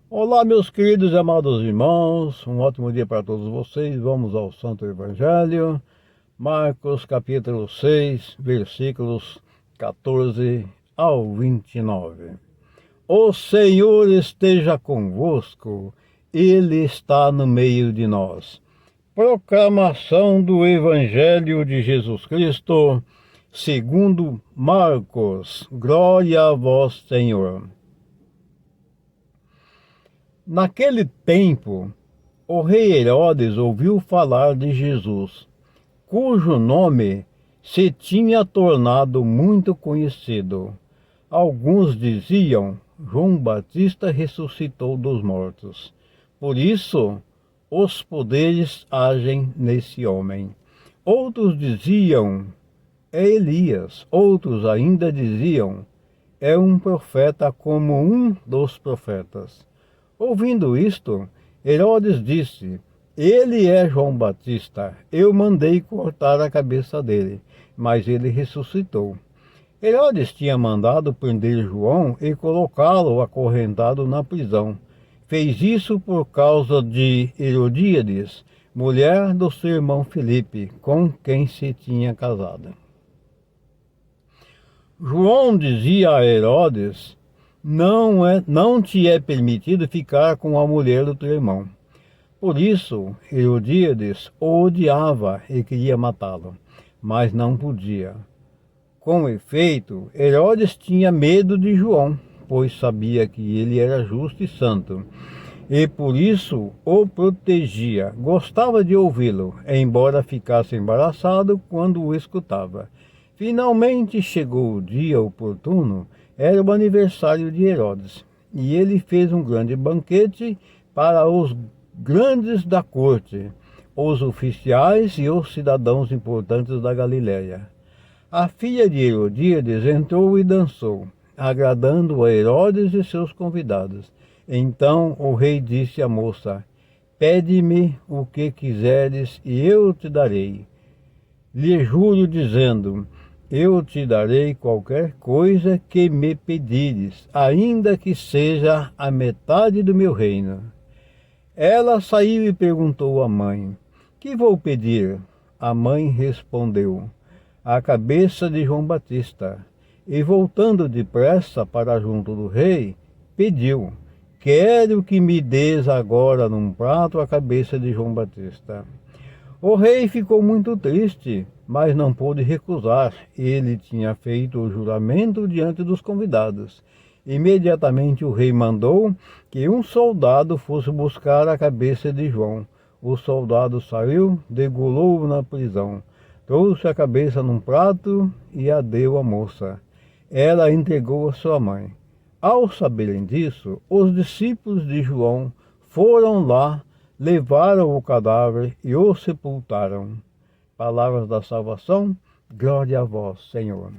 Olá, meus queridos e amados irmãos, um ótimo dia para todos vocês. Vamos ao Santo Evangelho, Marcos capítulo 6, versículos 14 ao 29. O Senhor esteja convosco, Ele está no meio de nós. Proclamação do Evangelho de Jesus Cristo, segundo Marcos. Glória a vós, Senhor. Naquele tempo, o rei Herodes ouviu falar de Jesus, cujo nome se tinha tornado muito conhecido. Alguns diziam: João Batista ressuscitou dos mortos. Por isso, os poderes agem nesse homem. Outros diziam: é Elias. Outros ainda diziam: é um profeta como um dos profetas. Ouvindo isto, Herodes disse: ele é João Batista. Eu mandei cortar a cabeça dele, mas ele ressuscitou. Herodes tinha mandado prender João e colocá-lo acorrentado na prisão. Fez isso por causa de Herodíades, mulher do seu irmão Filipe, com quem se tinha casado. João dizia a Herodes: não te é permitido ficar com a mulher do teu irmão. Por isso, Herodíades o odiava e queria matá-lo, mas não podia. Com efeito, Herodes tinha medo de João, pois sabia que ele era justo e santo, e por isso o protegia. Gostava de ouvi-lo, embora ficasse embaraçado quando o escutava. Finalmente chegou o dia oportuno. Era o aniversário de Herodes, e ele fez um grande banquete para os grandes da corte, os oficiais e os cidadãos importantes da Galiléia. A filha de Herodíades entrou e dançou, agradando a Herodes e seus convidados. Então o rei disse à moça: pede-me o que quiseres e eu te darei. Lhe juro dizendo: eu te darei qualquer coisa que me pedires, ainda que seja a metade do meu reino. Ela saiu e perguntou à mãe: que vou pedir? A mãe respondeu: a cabeça de João Batista. E voltando depressa para junto do rei, pediu: quero que me des agora num prato a cabeça de João Batista. O rei ficou muito triste, mas não pôde recusar. Ele tinha feito o juramento diante dos convidados. Imediatamente o rei mandou que um soldado fosse buscar a cabeça de João. O soldado saiu, degolou-o na prisão, trouxe a cabeça num prato e a deu à moça. Ela a entregou a sua mãe. Ao saberem disso, os discípulos de João foram lá, levaram o cadáver e o sepultaram. Palavras da salvação, glória a vós, Senhor.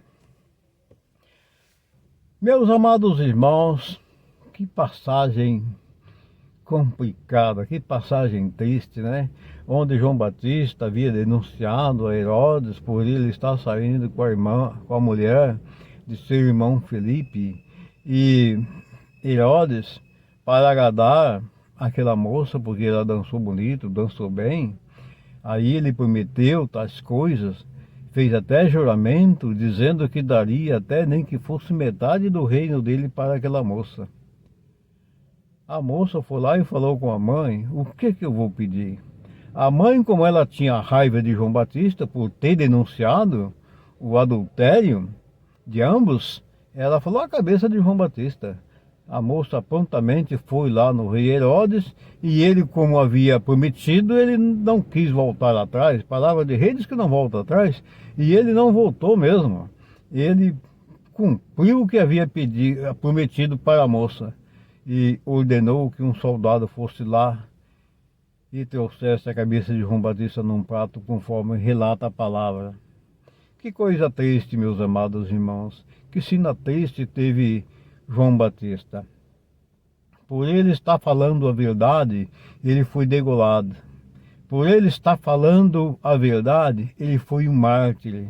Meus amados irmãos, que passagem complicada, que passagem triste, né? Onde João Batista havia denunciado a Herodes por ele estar saindo com a mulher de seu irmão Filipe. E Herodes, para agradar aquela moça, porque ela dançou bonito, dançou bem, aí ele prometeu tais coisas, fez até juramento, dizendo que daria até nem que fosse metade do reino dele para aquela moça. A moça foi lá e falou com a mãe: o que eu vou pedir? A mãe, como ela tinha raiva de João Batista por ter denunciado o adultério de ambos, ela falou: a cabeça de João Batista. A moça prontamente foi lá no rei Herodes, e ele, como havia prometido, ele não quis voltar atrás. Palavra de rei diz que não volta atrás, e ele não voltou mesmo. Ele cumpriu o que havia prometido para a moça, e ordenou que um soldado fosse lá e trouxesse a cabeça de João Batista num prato, conforme relata a palavra. Que coisa triste, meus amados irmãos, que sina triste teve João Batista. Por ele estar falando a verdade, ele foi degolado. Por ele estar falando a verdade, ele foi um mártir.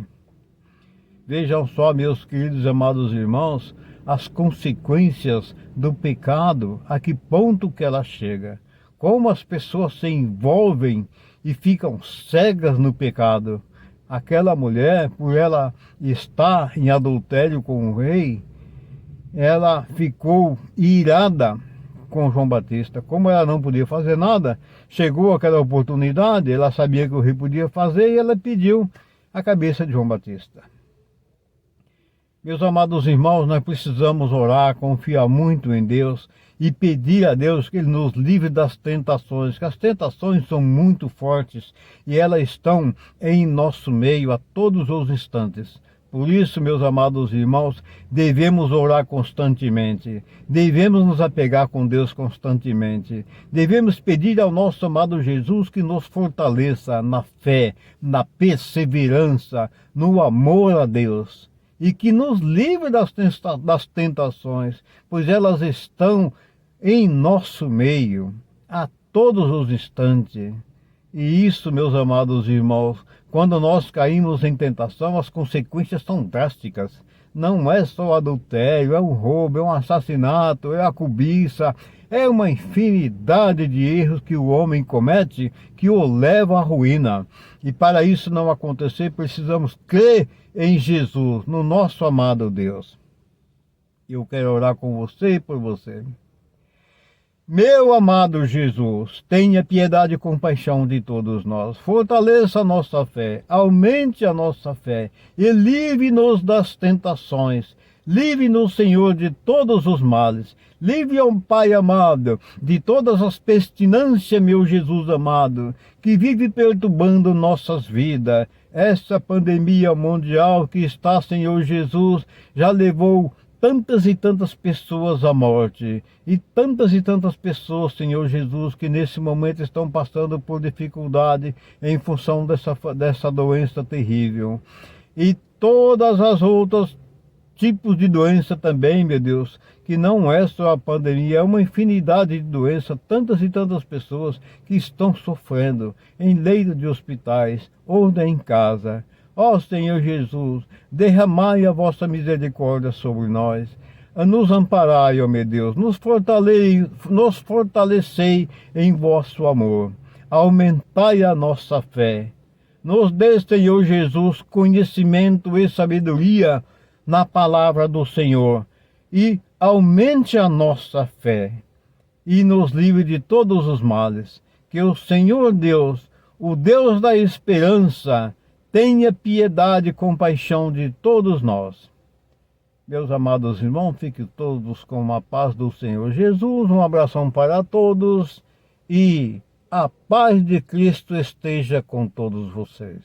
Vejam só, meus queridos e amados irmãos, as consequências do pecado, a que ponto que ela chega. Como as pessoas se envolvem e ficam cegas no pecado. Aquela mulher, por ela estar em adultério com o rei, ela ficou irada com João Batista. Como ela não podia fazer nada, chegou aquela oportunidade, ela sabia que o rei podia fazer e ela pediu a cabeça de João Batista. Meus amados irmãos, nós precisamos orar, confiar muito em Deus e pedir a Deus que Ele nos livre das tentações, que as tentações são muito fortes e elas estão em nosso meio a todos os instantes. Por isso, meus amados irmãos, devemos orar constantemente, devemos nos apegar com Deus constantemente, devemos pedir ao nosso amado Jesus que nos fortaleça na fé, na perseverança, no amor a Deus. E que nos livre das tentações, pois elas estão em nosso meio, a todos os instantes. E isso, meus amados irmãos, quando nós caímos em tentação, as consequências são drásticas. Não é só adultério, é um roubo, é um assassinato, é a cobiça, é uma infinidade de erros que o homem comete que o leva à ruína. E para isso não acontecer, precisamos crer em Jesus, no nosso amado Deus. Eu quero orar com você e por você. Meu amado Jesus, tenha piedade e compaixão de todos nós. Fortaleça a nossa fé, aumente a nossa fé e livre-nos das tentações. Livre-nos, Senhor, de todos os males. Livre, ó Pai amado, de todas as pestilências, meu Jesus amado, que vive perturbando nossas vidas. Essa pandemia mundial que está, Senhor Jesus, já levou tantas e tantas pessoas à morte. E tantas pessoas, Senhor Jesus, que nesse momento estão passando por dificuldade em função dessa doença terrível. E todas as outras tipos de doença também, meu Deus, que não é só a pandemia, é uma infinidade de doenças, tantas e tantas pessoas que estão sofrendo em leito de hospitais ou em casa. Ó Senhor Jesus, derramai a vossa misericórdia sobre nós, nos amparai, ó meu Deus, nos fortalecei em vosso amor, aumentai a nossa fé, nos dê, Senhor Jesus, conhecimento e sabedoria na palavra do Senhor, e aumente a nossa fé, e nos livre de todos os males. Que o Senhor Deus, o Deus da esperança, tenha piedade e compaixão de todos nós. Meus amados irmãos, fiquem todos com a paz do Senhor Jesus. Um abração para todos e a paz de Cristo esteja com todos vocês.